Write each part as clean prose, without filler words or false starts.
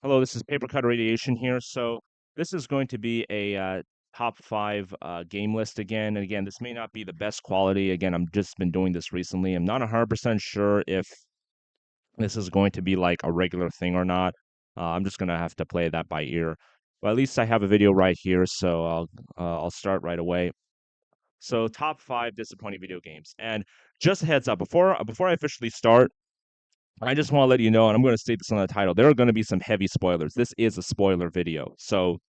Hello, this is Paper Cut Radiation here. So this is going to be a top five game list again. And again, this may not be the best quality. Again, I'm just been doing this recently. I'm not 100% sure if this is going to be like a regular thing or not. I'm just gonna have to play that by ear. But at least I have a video right here, so I'll start right away. So top five disappointing video games. And just a heads up before I officially start. I just want to let you know, and I'm going to state this on the title. There are going to be some heavy spoilers. This is a spoiler video. So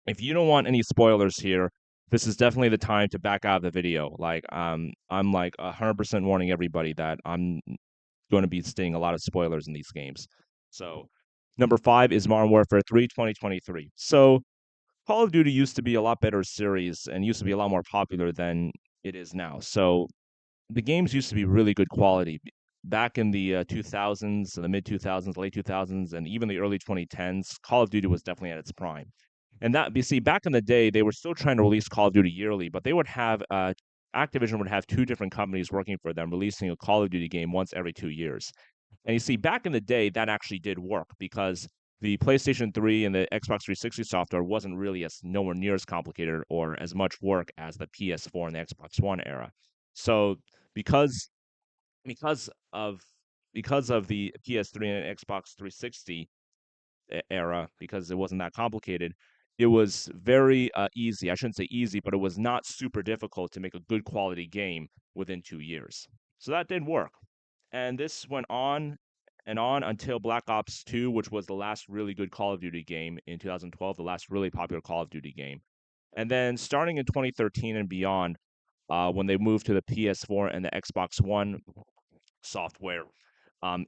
if you don't want any spoilers here, this is definitely the time to back out of the video. I'm like 100% warning everybody that I'm going to be stating a lot of spoilers in these games. So number five is Modern Warfare 3 2023. So Call of Duty used to be a lot better series and used to be a lot more popular than it is now. So the games used to be really good quality back in the 2000s, the mid 2000s, late 2000s, and even the early 2010s. Call of Duty was definitely at its prime. And that, you see, back in the day, they were still trying to release Call of Duty yearly, but they would have Activision would have two different companies working for them, releasing a Call of Duty game once every 2 years. And you see, back in the day, that actually did work because the PlayStation 3 and the Xbox 360 software wasn't really as nowhere near as complicated or as much work as the PS4 and the Xbox One era. So because because of because of the PS3 and Xbox 360 era, because it wasn't that complicated, it was very easy. I shouldn't say easy, but it was not super difficult to make a good quality game within 2 years. So that did work. And this went on and on until Black Ops 2, which was the last really good Call of Duty game in 2012, the last really popular Call of Duty game. And then starting in 2013 and beyond, when they moved to the PS4 and the Xbox One software,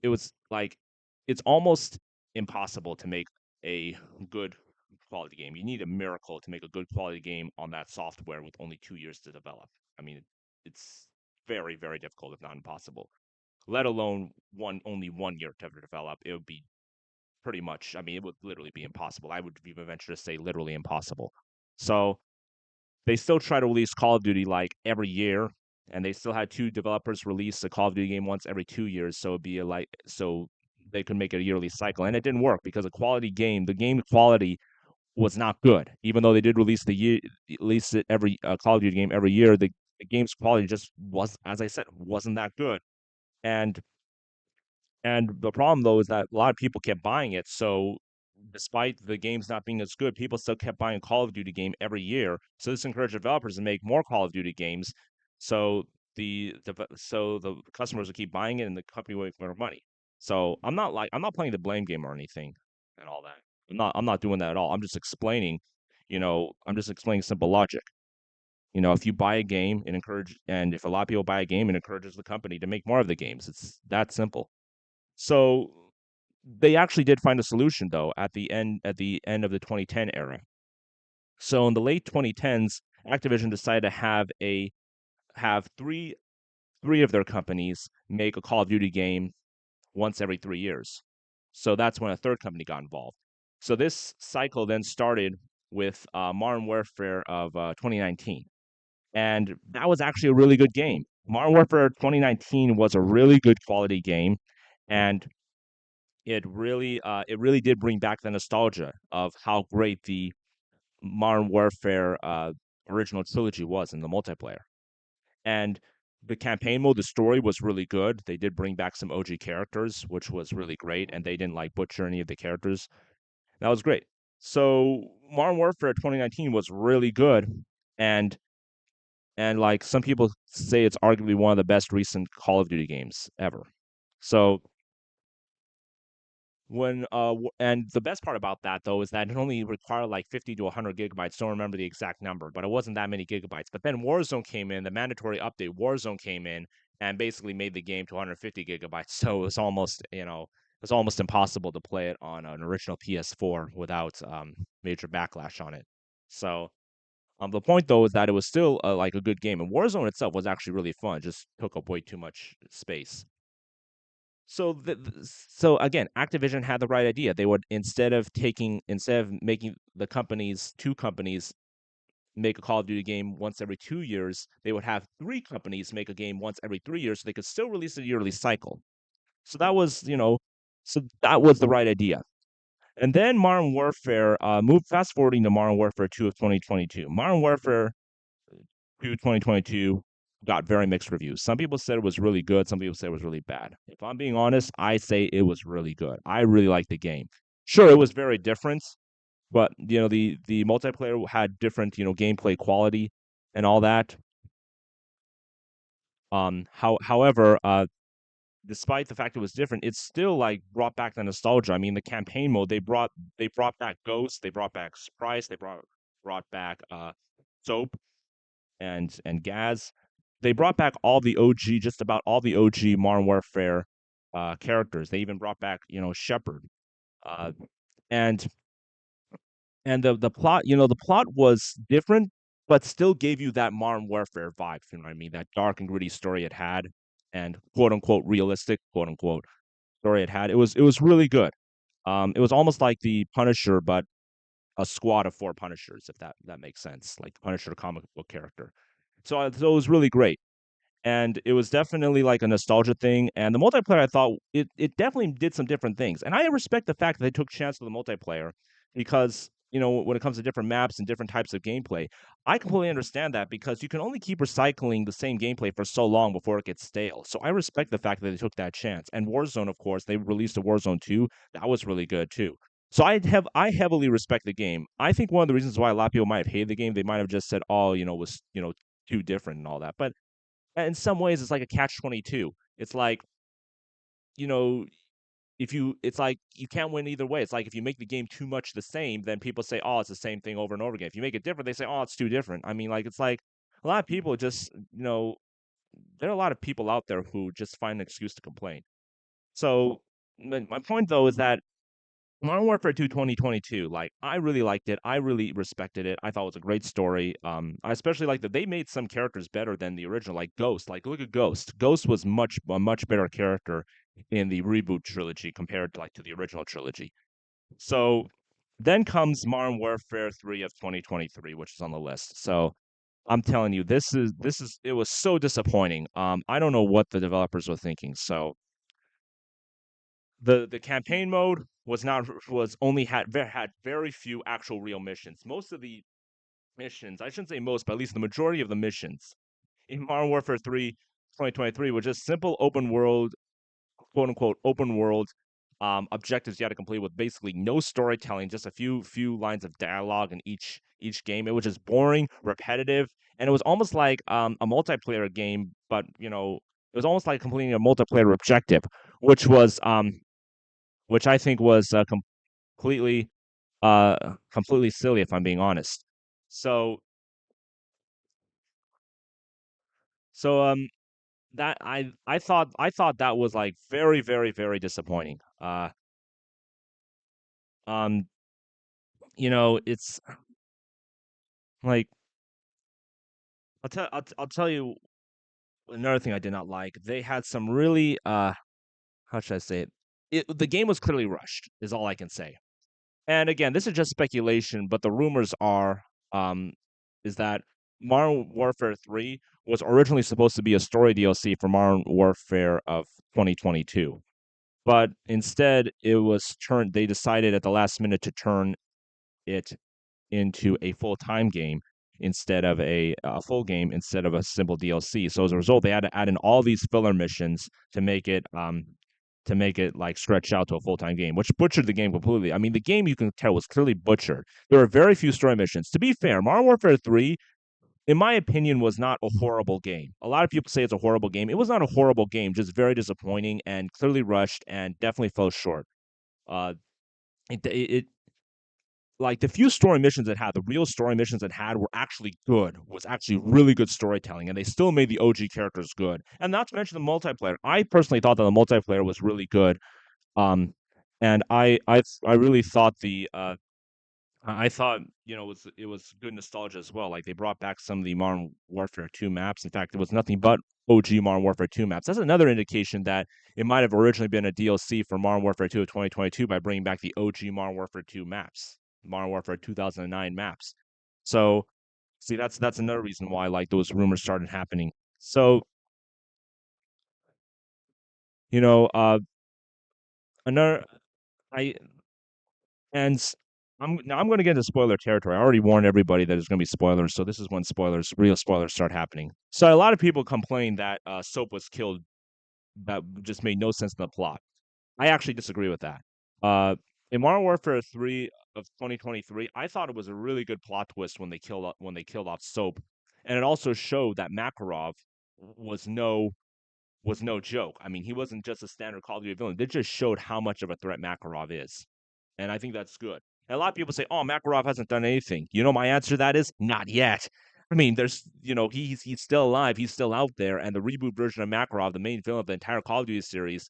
it was like it's almost impossible to make a good quality game. You need a miracle to make a good quality game on that software with only 2 years to develop. I mean, it's very, very difficult, if not impossible. Let alone only 1 year to develop. It would be pretty much. I mean, it would literally be impossible. I would even venture to say literally impossible. So they still try to release Call of Duty like every year, and they still had two developers release a Call of Duty game once every 2 years. So it'd be so they could make it a yearly cycle, and it didn't work because a quality game, the game quality was not good. Even though they did release it every Call of Duty game every year, the game's quality just was, as I said, wasn't that good. And and the problem though is that a lot of people kept buying it. So despite the games not being as good, people still kept buying a Call of Duty game every year. So this encouraged developers to make more Call of Duty games. So the customers would keep buying it and the company would make more money. So I'm not playing the blame game or anything and all that. I'm not doing that at all. I'm just explaining, I'm just explaining simple logic. If you buy a game, and if a lot of people buy a game, it encourages the company to make more of the games. It's that simple. So they actually did find a solution though at the end of the 2010 era. So in the late 2010s, Activision decided to have three of their companies make a Call of Duty game once every 3 years. So that's when a third company got involved. So this cycle then started with Modern Warfare of 2019, and that was actually a really good game. Modern Warfare 2019 was a really good quality game, and it really did bring back the nostalgia of how great the Modern Warfare original trilogy was in the multiplayer. And the campaign mode, the story was really good. They did bring back some OG characters, which was really great, and they didn't like butcher any of the characters. That was great. So Modern Warfare 2019 was really good, and like some people say it's arguably one of the best recent Call of Duty games ever. So and the best part about that though is that it only required like 50 to 100 gigabytes. Don't remember the exact number, but it wasn't that many gigabytes. But then Warzone came in, the mandatory update Warzone came in and basically made the game to 150 gigabytes. So it was almost impossible to play it on an original PS4 without major backlash on it. So the point though is that it was still like a good game, and Warzone itself was actually really fun. It just took up way too much space. So again, Activision had the right idea. They would instead of making the two companies make a Call of Duty game once every 2 years, they would have three companies make a game once every 3 years, so they could still release a yearly cycle. So that was the right idea. And then Modern Warfare, move fast forwarding to Modern Warfare 2 of 2022. Modern Warfare 2 2022 got very mixed reviews. Some people said it was really good, some people said it was really bad. If I'm being honest, I say it was really good. I really liked the game. Sure, it was very different, but the multiplayer had different, gameplay quality and all that. However, despite the fact it was different, it still like brought back the nostalgia. I mean, the campaign mode they brought back Ghost, they brought back Price, they brought back Soap and Gaz. They brought back all the OG, just about all the OG Modern Warfare characters. They even brought back Shepard. Uh, and and the plot, the plot was different, but still gave you that Modern Warfare vibe. You know what I mean? That dark and gritty story it had, and quote unquote realistic quote unquote story it had. It was really good. It was almost like the Punisher, but a squad of four Punishers, if that makes sense, like the Punisher comic book character. So it was really great, and it was definitely like a nostalgia thing. And the multiplayer, I thought it definitely did some different things, and I respect the fact that they took chance with the multiplayer because when it comes to different maps and different types of gameplay, I completely understand that because you can only keep recycling the same gameplay for so long before it gets stale. So I respect the fact that they took that chance. And Warzone, of course, they released a Warzone 2 that was really good too. So I heavily respect the game. I think one of the reasons why a lot of people might have hated the game, they might have just said, "Oh, it was too different and all that." But in some ways it's like a catch 22. It's like, you know if it's like you can't win either way. It's like if you make the game too much the same, then people say, oh, it's the same thing over and over again. If you make it different, they say, oh, it's too different. I mean, like, it's like a lot of people just, there are a lot of people out there who just find an excuse to complain. So my point though is that Modern Warfare 2 2022, like, I really liked it. I really respected it. I thought it was a great story. I especially like that they made some characters better than the original, like Ghost. Like, look at Ghost. Ghost was a much better character in the reboot trilogy compared to the original trilogy. So then comes Modern Warfare 3 of 2023, which is on the list. So I'm telling you, this is it was so disappointing. I don't know what the developers were thinking. So the campaign mode was only had very few actual real missions. Most of the missions, I shouldn't say most, but at least the majority of the missions in Modern Warfare 3 2023 were just simple open world, quote unquote open world objectives you had to complete with basically no storytelling, just a few lines of dialogue in each game. It was just boring, repetitive, and it was almost like a multiplayer game, but it was almost like completing a multiplayer objective, which was which I think was completely completely silly if I'm being honest. So so that I thought that was like very very very disappointing. Um it's like I'll tell you another thing I did not like. They had some really how should I say it? The game was clearly rushed, is all I can say. And again, this is just speculation, but the rumors are um is that Modern Warfare 3 was originally supposed to be a story DLC for Modern Warfare of 2022. But instead they decided at the last minute to turn it into a full-time game instead of a full game instead of a simple DLC. So as a result, they had to add in all these filler missions to make it like stretch out to a full-time game, which butchered the game completely. I mean, the game you can tell was clearly butchered. There were very few story missions. To be fair, Modern Warfare 3, in my opinion, was not a horrible game. A lot of people say it's a horrible game. It was not a horrible game, just very disappointing and clearly rushed and definitely fell short. Uh, it like the few story missions it had, the real story missions it had were actually good, was actually really good storytelling, and they still made the OG characters good. And not to mention the multiplayer. I personally thought that the multiplayer was really good. Um, and I really thought I thought it was good nostalgia as well. Like they brought back some of the Modern Warfare 2 maps. In fact, it was nothing but OG Modern Warfare 2 maps. That's another indication that it might have originally been a DLC for Modern Warfare 2 of 2022 by bringing back the OG Modern Warfare 2 maps, Modern Warfare 2009 maps. So, see, that's another reason why like those rumors started happening. So, you know, another I And I'm going to get into spoiler territory. I already warned everybody that there's going to be spoilers, so this is when spoilers, real spoilers, start happening. So a lot of people complain that Soap was killed. That just made no sense in the plot. I actually disagree with that. Uh, in Modern Warfare 3 of 2023, I thought it was a really good plot twist when they killed off Soap, and it also showed that Makarov was no was no joke. I mean, he wasn't just a standard Call of Duty villain. They just showed how much of a threat Makarov is, and I think that's good. And a lot of people say, "Oh, Makarov hasn't done anything." You know, my answer to that is not yet. I mean, he's still alive, he's still out there, and the reboot version of Makarov, the main villain of the entire Call of Duty series,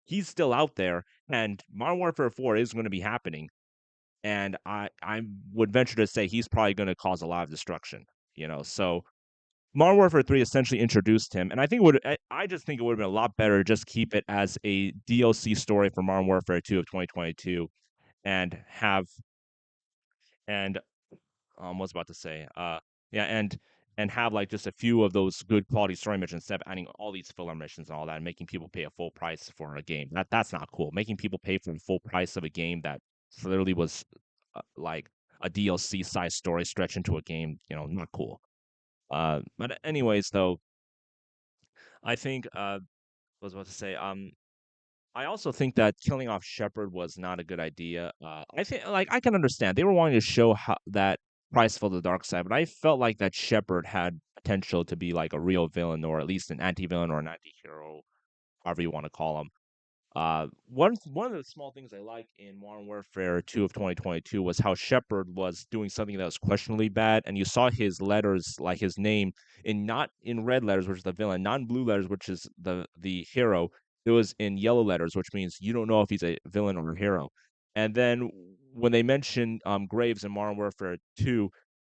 he's still out there, and Modern Warfare 4 is going to be happening, and I would venture to say he's probably going to cause a lot of destruction. So Modern Warfare 3 essentially introduced him, and I just think it would have been a lot better to just keep it as a DLC story for Modern Warfare 2 of 2022, and have and was about to say yeah, and have like just a few of those good quality story missions instead of adding all these filler missions and all that and making people pay a full price for a game. That's not cool. Making people pay for the full price of a game that literally was like a DLC size story stretch into a game, not cool. But anyways, though, I think was about to say I also think that killing off Shepard was not a good idea. I think, like, I can understand they were wanting to show how that Price for the dark side, but I felt like that Shepard had potential to be like a real villain, or at least an anti-villain or an anti-hero, however you want to call him. One of the small things I like in Modern Warfare 2 of 2022 was how Shepard was doing something that was questionably bad, and you saw his letters, like his name, in not in red letters, which is the villain, not in blue letters, which is the hero. It was in yellow letters, which means you don't know if he's a villain or a hero. And then when they mention Graves in Modern Warfare 2,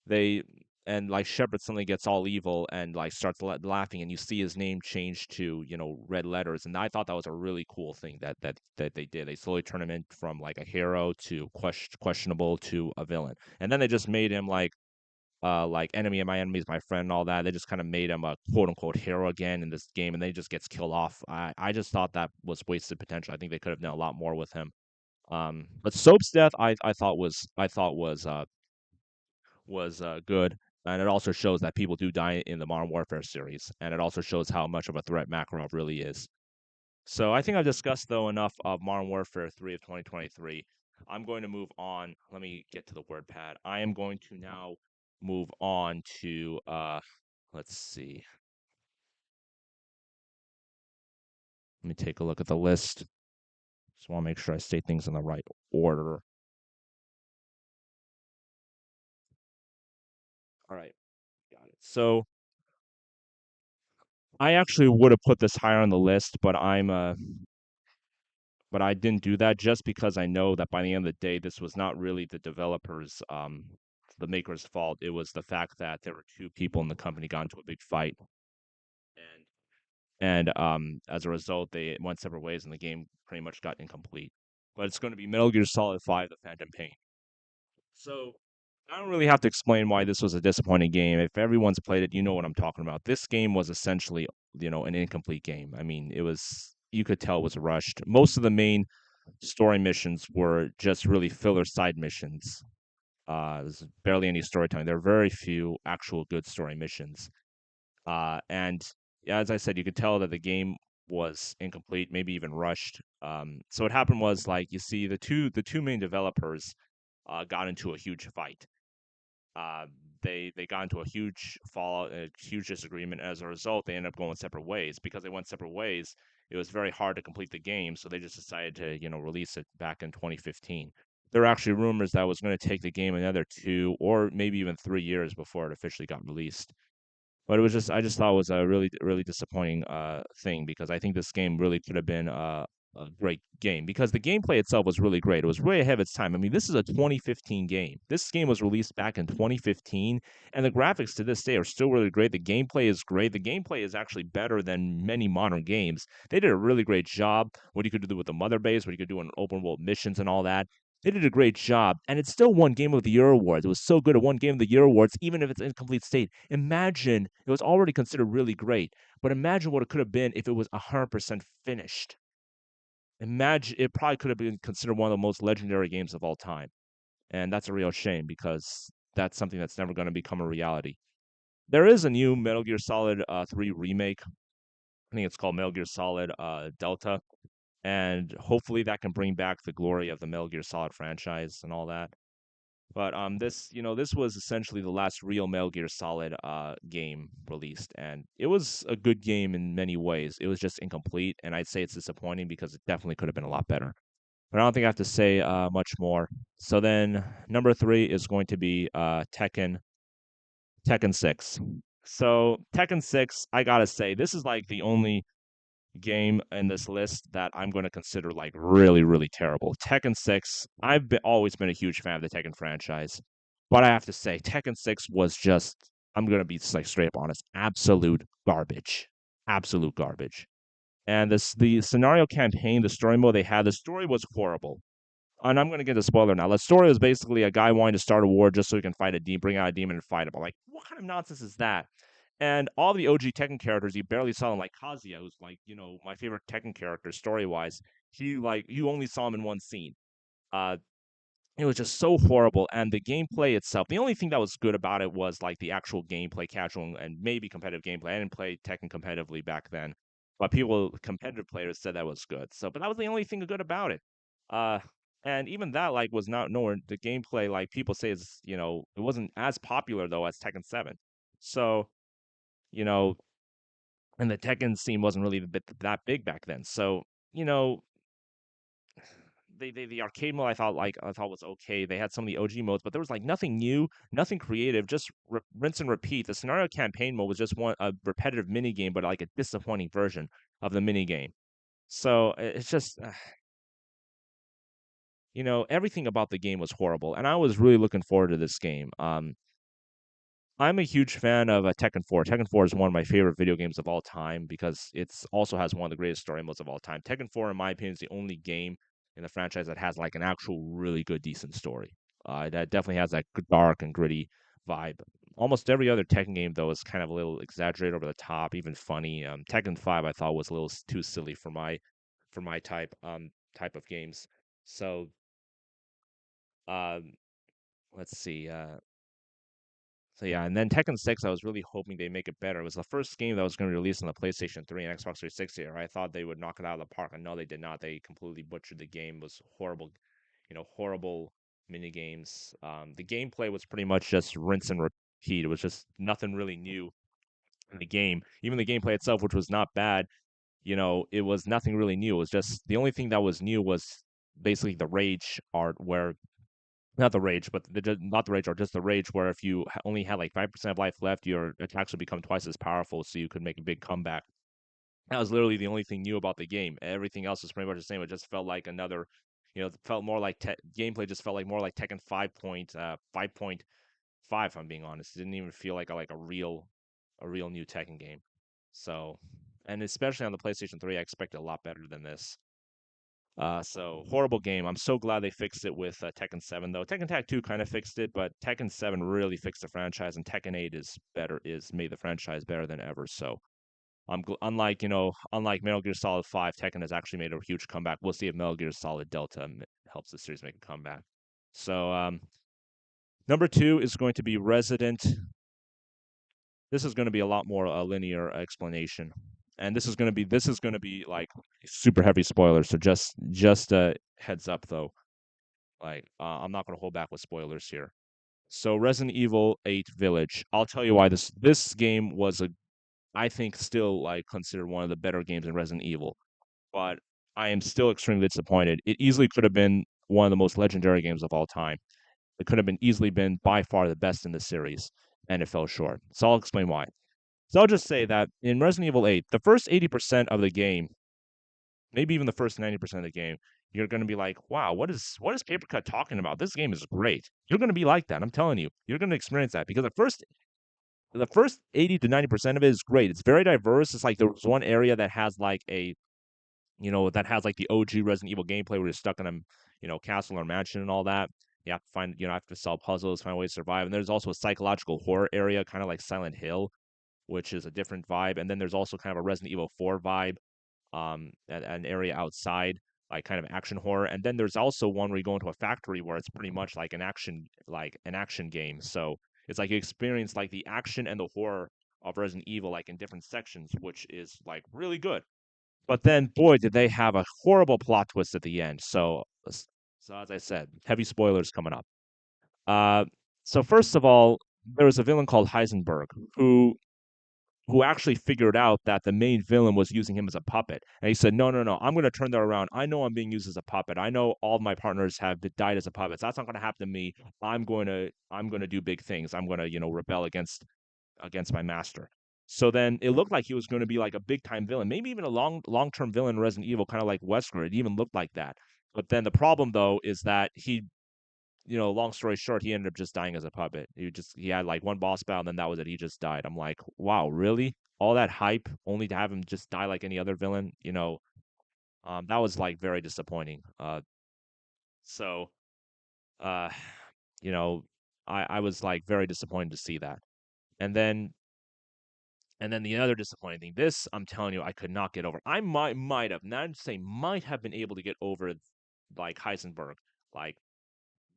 they and like Shepard suddenly gets all evil and like starts laughing, and you see his name change to red letters, and I thought that was a really cool thing that they did. They slowly turn him in from like a hero to questionable to a villain, and then they just made him like enemy of my enemy is my friend and all that. They just kind of made him a quote unquote hero again in this game, and then he just gets killed off. I just thought that was wasted potential. I think they could have done a lot more with him. But Soap's death, I thought was good, and it also shows that people do die in the Modern Warfare series, and it also shows how much of a threat Makarov really is. So I think I've discussed though enough of Modern Warfare 3 of 2023. I'm going to move on. Let me get to the word pad. I am going to now move on to let's see. Let me take a look at the list. Just want to make sure I state things in the right order. All right, got it. So I actually would have put this higher on the list, but I didn't do that just because I know that by the end of the day, this was not really the developers, the makers' fault. It was the fact that there were two people in the company got into a big fight, and as a result, they went separate ways, and the game pretty much got incomplete. But it's going to be Metal Gear Solid 5: The Phantom Pain. So I don't really have to explain why this was a disappointing game. If everyone's played it, you know what I'm talking about. This game was essentially, an incomplete game. I mean, you could tell it was rushed. Most of the main story missions were just really filler side missions. There's barely any storytelling. There are very few actual good story missions. And as I said, you could tell that the game was incomplete, maybe even rushed. So what happened was, like, you see the two main developers got into a huge fight. Uh, they got into a huge fallout, a huge disagreement. As a result, they ended up going separate ways. Because they went separate ways, it was very hard to complete the game. So they just decided to, release it back in 2015. There were actually rumors that it was going to take the game another 2 or maybe even 3 years before it officially got released. But I just thought it was a really, really disappointing thing, because I think this game really could have been a great game, because the gameplay itself was really great. It was way ahead of its time. I mean, this is a 2015 game. This game was released back in 2015, and the graphics to this day are still really great. The gameplay is great. The gameplay is actually better than many modern games. They did a really great job. What you could do with the mother base, what you could do in open world missions and all that. They did a great job, and it still won Game of the Year awards. It was so good it won Game of the Year awards, even if it's in incomplete state. Imagine, it was already considered really great, but imagine what it could have been if it was 100% finished. imagine it probably could have been considered one of the most legendary games of all time, and that's a real shame because that's something that's never going to become a reality. There is a new Metal Gear Solid 3 remake. I think it's called Metal Gear Solid Delta, and hopefully that can bring back the glory of the Metal Gear Solid franchise and all that. But this was essentially the last real Metal Gear Solid game released, and it was a good game in many ways. It was just incomplete, and I'd say it's disappointing because it definitely could have been a lot better. But I don't think I have to say much more. So then number three is going to be Tekken 6. So Tekken 6, I gotta say, this is like the only game in this list that I'm going to consider like really, really terrible. Tekken 6, always been a huge fan of the Tekken franchise, but I have to say, Tekken 6 was just, I'm going to be like straight up honest, absolute garbage. Absolute garbage. And the scenario campaign, the story mode they had, the story was horrible. And I'm going to get a spoiler now. The story is basically a guy wanting to start a war just so he can fight a demon, bring out a demon and fight him. I'm like, what kind of nonsense is that? And all the OG Tekken characters, you barely saw them. Like Kazuya, who's like, my favorite Tekken character story wise. You only saw him in one scene. Uh, it was just so horrible, and the gameplay itself. The only thing that was good about it was like the actual gameplay, casual and maybe competitive gameplay. I didn't play Tekken competitively back then, but competitive players said that was good. So, but that was the only thing good about it. Uh, and even that like was not nowhere. The gameplay, like people say, it wasn't as popular though as Tekken 7. So, you know, and the Tekken scene wasn't really that big back then. So, you know, the arcade mode I thought was okay. They had some of the OG modes, but there was like nothing new, nothing creative, just rinse and repeat. The scenario campaign mode was just a repetitive mini game, but like a disappointing version of the mini game. So it's just everything about the game was horrible, and I was really looking forward to this game. I'm a huge fan of Tekken 4. Tekken 4 is one of my favorite video games of all time because it's also has one of the greatest story modes of all time. Tekken 4, in my opinion, is the only game in the franchise that has like an actual really good, decent story. That definitely has that dark and gritty vibe. Almost every other Tekken game, though, is kind of a little exaggerated over the top, even funny. Tekken 5, I thought was a little too silly for my type of games. So, um, let's see. So yeah, and then Tekken 6, I was really hoping they make it better. It was the first game that was going to be released on the PlayStation 3 and Xbox 360. I thought they would knock it out of the park, and no, they did not. They completely butchered the game. It was horrible, horrible mini games. The gameplay was pretty much just rinse and repeat. It was just nothing really new in the game. Even the gameplay itself, which was not bad, it was nothing really new. It was just the only thing that was new was basically the rage art where not the rage, but not the rage, or just the rage, where if you only had like 5% of life left, your attacks would become twice as powerful, so you could make a big comeback. That was literally the only thing new about the game. Everything else was pretty much the same. It just felt like another, it felt more like gameplay. Just felt like more like Tekken 5.5. If I'm being honest, it didn't even feel like a real new Tekken game. So, and especially on the PlayStation 3, I expected a lot better than this. So horrible game. I'm so glad they fixed it with Tekken 7 though. Tekken Tag 2 kind of fixed it, but Tekken 7 really fixed the franchise, and Tekken 8 is made the franchise better than ever. So unlike Metal Gear Solid 5, Tekken has actually made a huge comeback. We'll see if Metal Gear Solid Delta helps the series make a comeback. So number two is going to be Resident. This is going to be a lot more linear explanation, and this is going to be like super heavy spoilers. So just heads up though. Like, I'm not going to hold back with spoilers here. So, Resident Evil 8 Village. I'll tell you why this game was I think, still like considered one of the better games in Resident Evil. But I am still extremely disappointed. It easily could have been one of the most legendary games of all time. It could have been easily been by far the best in the series, and it fell short. So I'll explain why. So I'll just say that in Resident Evil 8, the first 80% of the game, maybe even the first 90% of the game, you're going to be like, wow, what is Paper Cut talking about? This game is great. You're going to be like that. I'm telling you. You're going to experience that because the first 80 to 90% of it is great. It's very diverse. It's like there's one area that has like the OG Resident Evil gameplay where you're stuck in a, castle or mansion and all that. You have to have to solve puzzles, find ways to survive. And there's also a psychological horror area, kind of like Silent Hill, which is a different vibe. And then there's also kind of a Resident Evil 4 vibe, an area outside. like kind of action horror. And then there's also one where you go into a factory where it's pretty much like an action game. So it's like you experience like the action and the horror of Resident Evil like in different sections, which is like really good. But then, boy, did they have a horrible plot twist at the end. So as I said, heavy spoilers coming up. Uh, so first of all, there was a villain called Heisenberg who actually figured out that the main villain was using him as a puppet. And he said, no, no, no, I'm going to turn that around. I know I'm being used as a puppet. I know all of my partners have died as a puppets. That's not going to happen to me. I'm going to do big things. I'm going to, rebel against my master. So then it looked like he was going to be like a big time villain, maybe even a long term villain in Resident Evil, kind of like Wesker. It even looked like that. But then the problem though is that long story short, he ended up just dying as a puppet. He had like one boss battle, and then that was it. He just died. I'm like, wow, really? All that hype only to have him just die like any other villain? That was like very disappointing. So uh, you know, I was like very disappointed to see that. And then the other disappointing thing, this I'm telling you, I could not get over. I might have, not say might have been able to get over like Heisenberg, like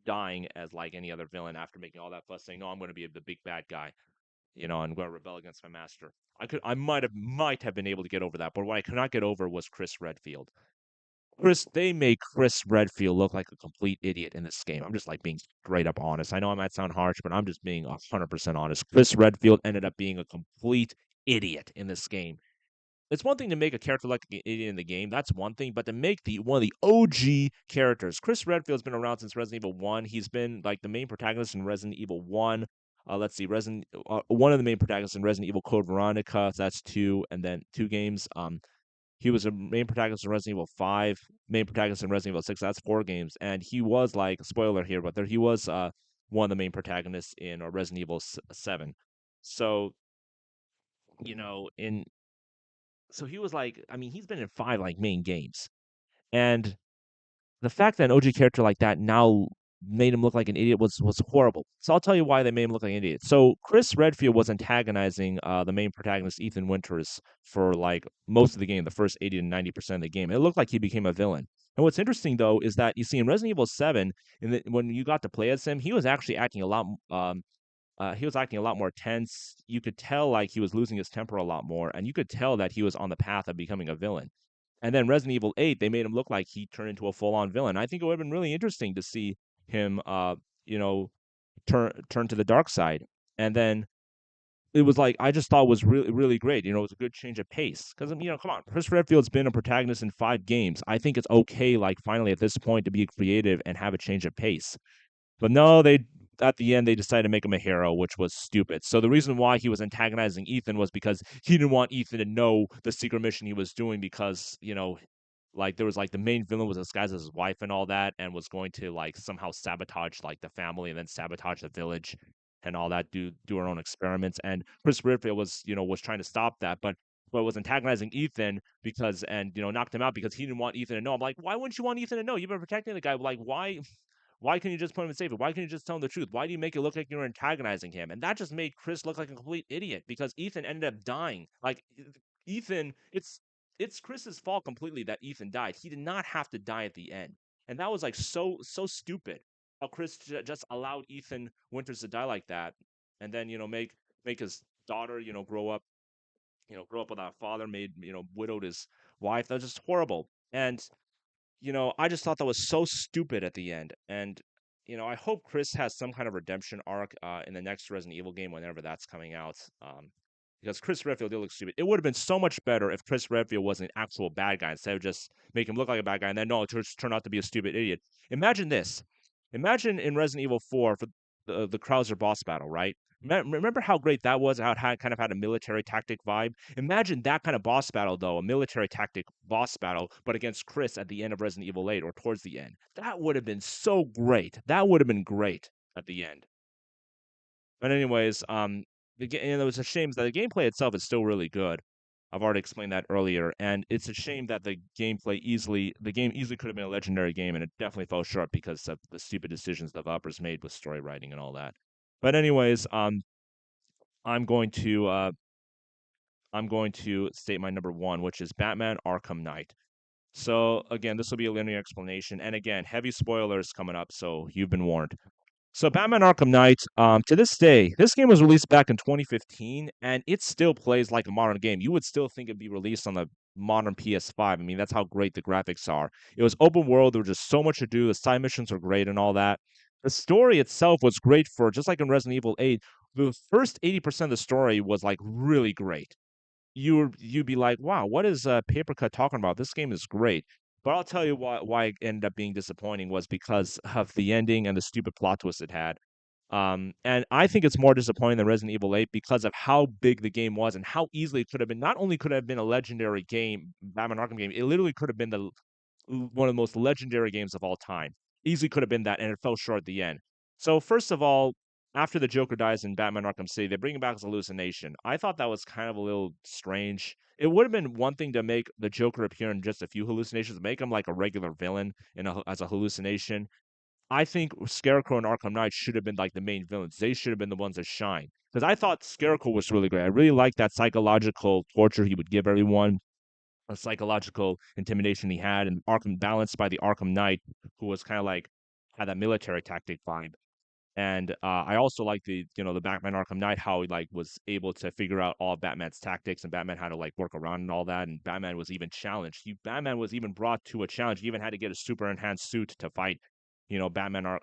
dying as like any other villain after making all that fuss, saying, "No, I'm going to be the big bad guy, I'm going to rebel against my master." I might have been able to get over that, but what I could not get over was Chris Redfield. They made Chris Redfield look like a complete idiot in this game. I'm just like being straight up honest. I know I might sound harsh, but I'm just being 100% honest. Chris Redfield ended up being a complete idiot in this game. It's one thing to make a character like an idiot in the game. That's one thing, but to make one of the OG characters, Chris Redfield's been around since Resident Evil 1. He's been like the main protagonist in Resident Evil 1. Let's see, one of the main protagonists in Resident Evil Code Veronica. So that's two, and then two games. He was a main protagonist in Resident Evil 5, main protagonist in Resident Evil 6. That's four games, and he was like spoiler here, but he was one of the main protagonists in Resident Evil 7. So you know in so he was like, I mean, he's been in five like main games, and the fact that an OG character like that now made him look like an idiot was horrible. So I'll tell you why they made him look like an idiot. So Chris Redfield was antagonizing the main protagonist Ethan Winters for like most of the game, the first 80 to 90% of the game. It looked like he became a villain. And what's interesting though is that you see in Resident Evil 7, when you got to play as him, he was actually acting a lot more tense. You could tell like he was losing his temper a lot more, and you could tell that he was on the path of becoming a villain. And then Resident Evil 8, they made him look like he turned into a full-on villain. I think it would have been really interesting to see him you know, turn to the dark side. And then it was like I just thought was really really great. It was a good change of pace because come on, Chris Redfield's been a protagonist in five games. I think it's okay, like finally at this point, to be creative and have a change of pace. But no, they at the end they decided to make him a hero, which was stupid. So the reason why he was antagonizing Ethan was because he didn't want Ethan to know the secret mission he was doing because, like there was like the main villain was disguised as his wife and all that and was going to like somehow sabotage like the family and then sabotage the village and all that, do her own experiments. And Chris Redfield was trying to stop that, but was antagonizing Ethan because and knocked him out because he didn't want Ethan to know. I'm like, why wouldn't you want Ethan to know? You've been protecting the guy. Like, why can't you just put him in safety? Why can't you just tell him the truth? Why do you make it look like you're antagonizing him? And that just made Chris look like a complete idiot because Ethan ended up dying. Like Ethan, it's Chris's fault completely that Ethan died. He did not have to die at the end, and that was like so stupid. How Chris just allowed Ethan Winters to die like that, and then make his daughter grow up without a father, made widowed his wife. That was just horrible. And I just thought that was so stupid at the end. And, I hope Chris has some kind of redemption arc in the next Resident Evil game whenever that's coming out. Because Chris Redfield did look stupid. It would have been so much better if Chris Redfield was an actual bad guy instead of just make him look like a bad guy and then no, it just turned out to be a stupid idiot. Imagine this. Imagine in Resident Evil 4 for the Krauser boss battle, right? Remember how great that was? How it kind of had a military tactic vibe. Imagine that kind of boss battle, though, a military tactic boss battle, but against Chris at the end of Resident Evil 8 or towards the end. That would have been so great. That would have been great at the end. But anyways, it was a shame that the gameplay itself is still really good. I've already explained that earlier, and it's a shame that the game easily could have been a legendary game, and it definitely fell short because of the stupid decisions developers made with story writing and all that. But anyways, I'm going to uh, I'm going to state my number one, which is Batman Arkham Knight. So again, this will be a linear explanation, and again, heavy spoilers coming up, so you've been warned. So Batman Arkham Knight, to this day, this game was released back in 2015, and it still plays like a modern game. You would still think it'd be released on the modern PS5. I mean, that's how great the graphics are. It was open world. There was just so much to do. The side missions were great and all that. The story itself was great for just like in Resident Evil 8. The first 80% of the story was like really great. You'd be like, wow, what is Papercut talking about? This game is great. But I'll tell you why it ended up being disappointing was because of the ending and the stupid plot twist it had. And I think it's more disappointing than Resident Evil 8 because of how big the game was and how easily it could have been. Not only could it have been a legendary game, Batman Arkham game, it literally could have been one of the most legendary games of all time. Easily could have been that, and it fell short at the end. So first of all, after the Joker dies in Batman Arkham City, they bring him back as a hallucination. I thought that was kind of a little strange. It would have been one thing to make the Joker appear in just a few hallucinations, make him like a regular villain as a hallucination. I think Scarecrow and Arkham Knight should have been like the main villains. They should have been the ones that shine. Because I thought Scarecrow was really great. I really liked that psychological torture he would give everyone, a psychological intimidation he had, and Arkham balanced by the Arkham Knight, who was kind of like had that military tactic vibe. And I also like the Batman Arkham Knight, how he like was able to figure out all of Batman's tactics and Batman had to like work around and all that. And Batman was even challenged. Batman was even brought to a challenge. He even had to get a super enhanced suit to fight, Batman,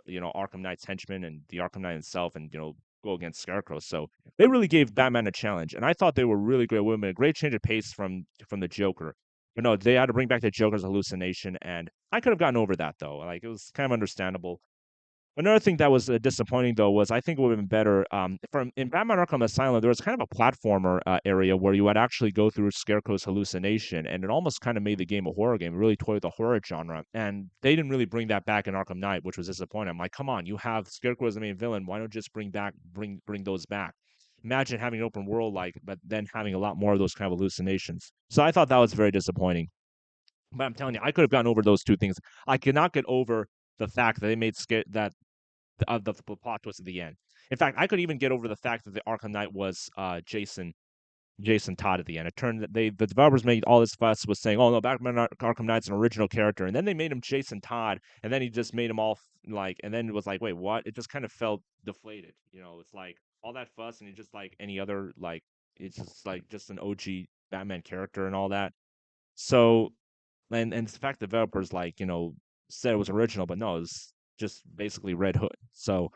Arkham Knight's henchman and the Arkham Knight himself, and go against Scarecrow. So they really gave Batman a challenge, and I thought they were really great women. A great change of pace from the Joker. But no, they had to bring back the Joker's hallucination, and I could have gotten over that though. Like it was kind of understandable. Another thing that was disappointing though was I think it would have been better. From in Batman Arkham Asylum, there was kind of a platformer area where you would actually go through Scarecrow's hallucination, and it almost kind of made the game a horror game. It really toyed the horror genre, and they didn't really bring that back in Arkham Knight, which was disappointing. I'm like, come on, you have Scarecrow as the main villain. Why don't you just bring those back? Imagine having an open world but then having a lot more of those kind of hallucinations. So I thought that was very disappointing. But I'm telling you, I could have gotten over those two things. I cannot get over the fact that they made that of the plot twist at the end. In fact, I could even get over the fact that the Arkham Knight was Jason Todd at the end. It turned that the developers made all this fuss was saying, "Oh no, Batman Arkham Knight's an original character," and then they made him Jason Todd, and then he just made him all like, and then it was like, wait, what? It just kind of felt deflated. It's like all that fuss, and it's just like any other like, it's just like just an OG Batman character and all that. So and the fact developers like said it was original, but no, it was just basically Red Hood. So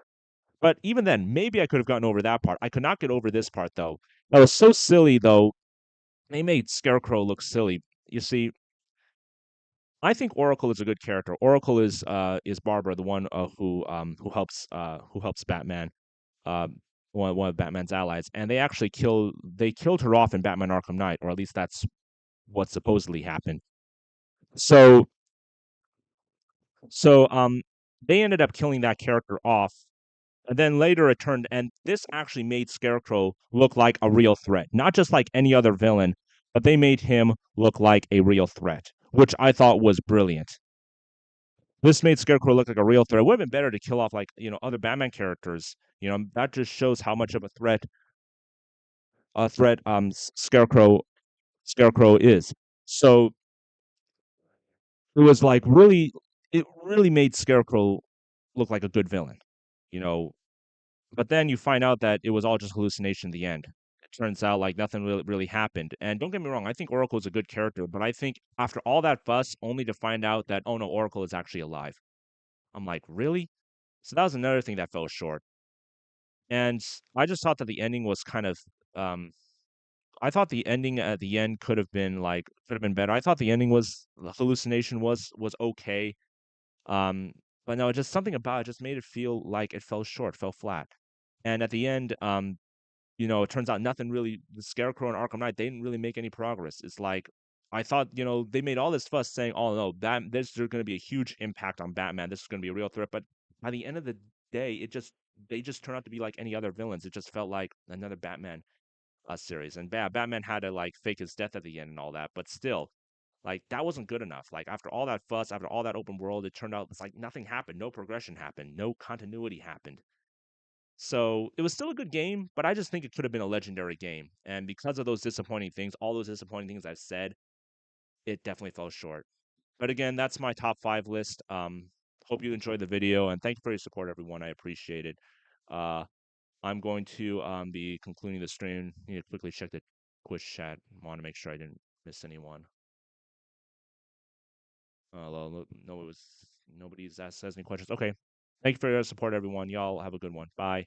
but even then, maybe I could have gotten over that part. I could not get over this part though. That was so silly though. They made Scarecrow look silly. You see, I think Oracle is a good character. Oracle is Barbara, the one who helps Batman, um one of Batman's allies, and they killed her off in Batman Arkham Knight, or at least that's what supposedly happened. So so they ended up killing that character off. And then later it turned, and this actually made Scarecrow look like a real threat, not just like any other villain, but they made him look like a real threat, which I thought was brilliant. This made Scarecrow look like a real threat. It would have been better to kill off like other Batman characters. That just shows how much of a threat Scarecrow is. So it was like it really made Scarecrow look like a good villain. You know, But then you find out that it was all just hallucination in the end. It turns out like nothing really happened. And don't get me wrong, I think Oracle is a good character, but I think after all that fuss, only to find out that, oh no, Oracle is actually alive. I'm like, really? So that was another thing that fell short. And I just thought that the ending was kind of um I thought the ending at the end could have been better. I thought the hallucination was okay. Um but no, just something about it just made it feel like it fell short, fell flat. And at the end, it turns out nothing really. The Scarecrow and Arkham Knight, they didn't really make any progress. It's like I thought, they made all this fuss saying, "Oh no, that there's going to be a huge impact on Batman. This is going to be a real threat." But by the end of the day, they just turned out to be like any other villains. It just felt like another Batman series. And Batman had to like fake his death at the end and all that. But still, like that wasn't good enough. Like after all that fuss, after all that open world, it turned out it's like nothing happened. No progression happened. No continuity happened. So it was still a good game, but I just think it could have been a legendary game. And because of those disappointing things, all those disappointing things I've said, it definitely fell short. But again, that's my top five list. Hope you enjoyed the video and thank you for your support, everyone. I appreciate it. Uh, I'm going to be concluding the stream. Need to quickly check the Twitch chat. Want to make sure I didn't miss anyone. Well, no, it was nobody's asked says any questions. Okay, thank you for your support, everyone. Y'all have a good one. Bye.